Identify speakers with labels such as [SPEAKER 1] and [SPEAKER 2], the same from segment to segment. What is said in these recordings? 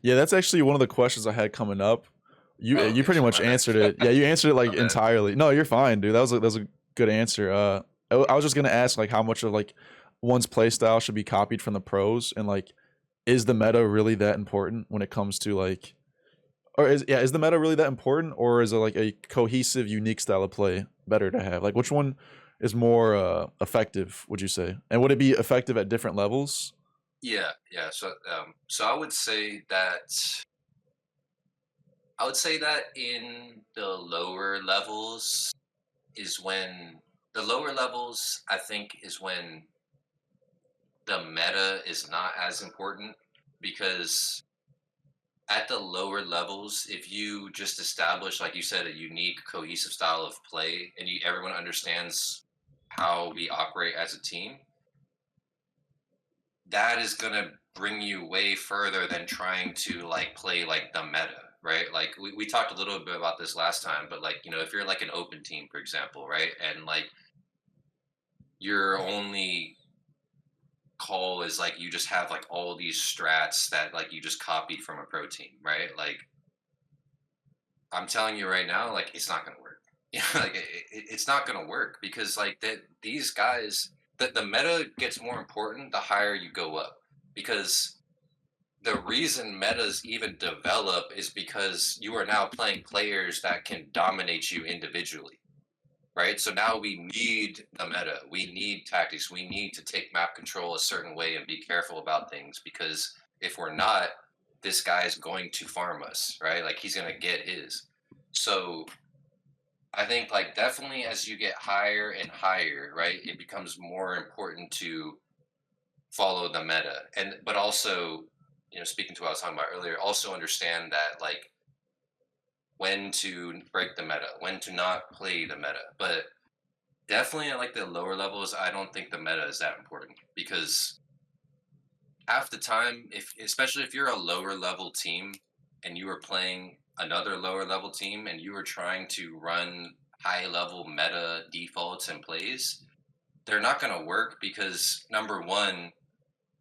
[SPEAKER 1] Yeah, that's actually one of the questions I had coming up. You
[SPEAKER 2] Oh,
[SPEAKER 1] you
[SPEAKER 2] okay,
[SPEAKER 1] pretty
[SPEAKER 2] shit,
[SPEAKER 1] much
[SPEAKER 2] my bad.
[SPEAKER 1] answered it. Yeah, you answered it like
[SPEAKER 2] My bad.
[SPEAKER 1] entirely. No, you're fine, dude. That was a good answer. I was just gonna ask like how much of like one's play style should be copied from the pros, and like is the meta really that important when it comes to like, or is the meta really that important, or is it like a cohesive, unique style of play better to have? Like which one is more effective? Would you say, and would it be effective at different levels?
[SPEAKER 2] Yeah, yeah. So I would say that in the lower levels is when the lower levels I think is when the meta is not as important because at the lower levels, if you just establish, like you said, a unique, cohesive style of play, and everyone understands how we operate as a team, that is gonna bring you way further than trying to like play like the meta, right? Like we talked a little bit about this last time, but like if you're like an open team, for example, right, and like your only call is like you just have like all these strats that like you just copied from a pro team, right? Like I'm telling you right now, like it's not going to work. Yeah, like it's not going to work because like that these guys, the meta gets more important the higher you go up because the reason metas even develop is because you are now playing players that can dominate you individually, right? So now we need the meta, we need tactics, we need to take map control a certain way and be careful about things because if we're not, this guy is going to farm us, right? Like he's going to get his. So I think like definitely as you get higher and higher, right, it becomes more important to follow the meta. And but also, speaking to what I was talking about earlier, also understand that like when to break the meta, when to not play the meta. But definitely at like the lower levels, I don't think the meta is that important because half the time, if especially if you're a lower level team and you are playing another lower level team and you are trying to run high level meta defaults and plays, they're not going to work because number one,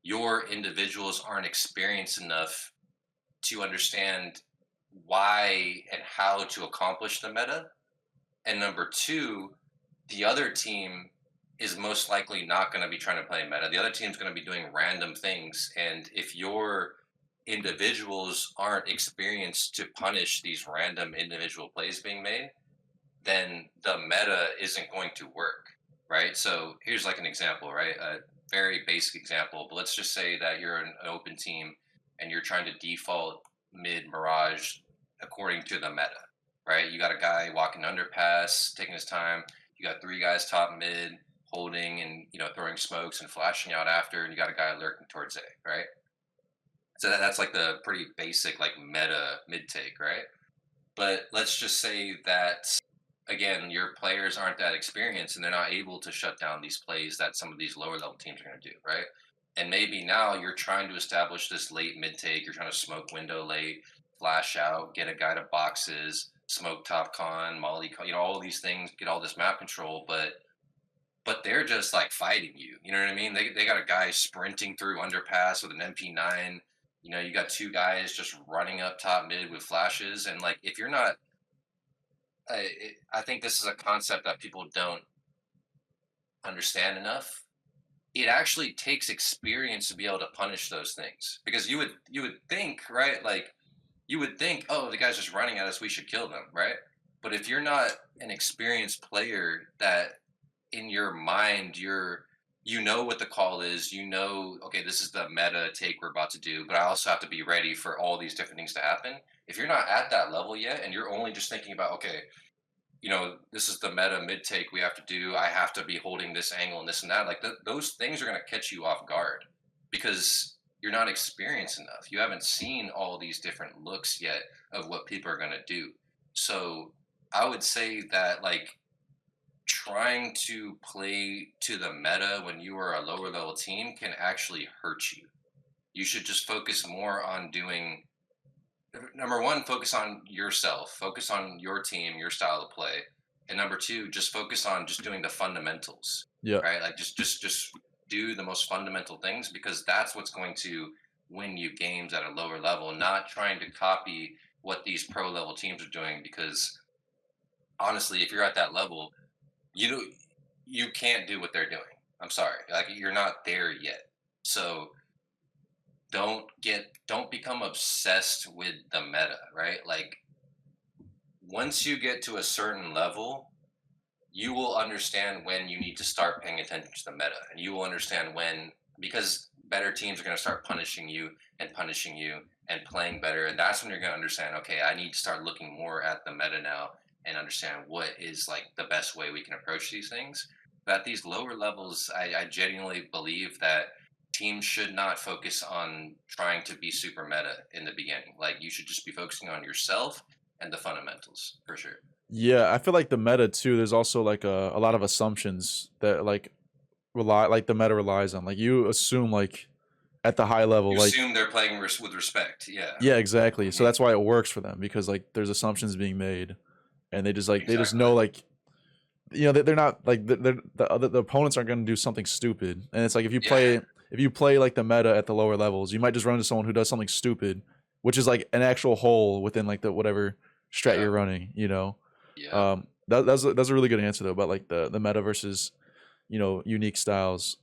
[SPEAKER 2] your individuals aren't experienced enough to understand why and how to accomplish the meta. And number two, the other team is most likely not going to be trying to play meta. The other team's going to be doing random things. And if your individuals aren't experienced to punish these random individual plays being made, then the meta isn't going to work. Right. So here's like an example, right? A very basic example. But let's just say that you're an open team and you're trying to default mid Mirage according to the meta, right? You got a guy walking underpass, taking his time. You got three guys top mid, holding and throwing smokes and flashing out after, and you got a guy lurking towards A, right? So that's like the pretty basic like meta mid take, right? But let's just say that again, your players aren't that experienced and they're not able to shut down these plays that some of these lower level teams are going to do, right? And maybe now you're trying to establish this late mid take. You're trying to smoke window late, flash out, get a guy to boxes, smoke top con, molly, all these things, get all this map control, but they're just like fighting you. You know what I mean? They got a guy sprinting through underpass with an MP9. You got two guys just running up top mid with flashes, and like if you're not I think this is a concept that people don't understand enough. It actually takes experience to be able to punish those things because you would think, right, like you would think, oh, the guy's just running at us, we should kill them, right? But if you're not an experienced player that in your mind you know what the call is, okay, this is the meta take we're about to do, but I also have to be ready for all these different things to happen. If you're not at that level yet and you're only just thinking about, okay, this is the meta mid take we have to do. I have to be holding this angle and this and that. Like those things are going to catch you off guard because you're not experienced enough. You haven't seen all these different looks yet of what people are going to do. So I would say that like trying to play to the meta when you are a lower level team can actually hurt you. You should just focus more on doing number one, focus on yourself, focus on your team, your style of play, and number two, just focus on just doing the fundamentals,
[SPEAKER 1] Yeah.
[SPEAKER 2] right? Like just do the most fundamental things because that's what's going to win you games at a lower level, not trying to copy what these pro level teams are doing. Because honestly, if you're at that level, you do, you can't do what they're doing. I'm sorry, like you're not there yet. So don't become obsessed with the meta, right? Like once you get to a certain level, you will understand when you need to start paying attention to the meta, and you will understand when, because better teams are going to start punishing you and playing better, and that's when you're going to understand, okay, I need to start looking more at the meta now and understand what is like the best way we can approach these things. But at these lower levels, I genuinely believe that teams should not focus on trying to be super meta in the beginning. Like you should just be focusing on yourself and the fundamentals for sure.
[SPEAKER 1] Yeah, I feel like the meta too. There's also like a lot of assumptions that like the meta relies on. Like you assume like at the high level,
[SPEAKER 2] You
[SPEAKER 1] like
[SPEAKER 2] assume they're playing with respect. Yeah.
[SPEAKER 1] yeah, exactly. So
[SPEAKER 2] Hmm.
[SPEAKER 1] that's why it works for them because like there's assumptions being made, and they just
[SPEAKER 2] Exactly.
[SPEAKER 1] know like they're not like the opponents aren't going to do something stupid, and it's like
[SPEAKER 2] Yeah.
[SPEAKER 1] if you play like the meta at the lower levels, you might just run into someone who does something stupid, which is like an actual hole within like the whatever strat
[SPEAKER 2] Yeah.
[SPEAKER 1] you're running.
[SPEAKER 2] Yeah.
[SPEAKER 1] That's a really good answer though about like the meta versus unique styles.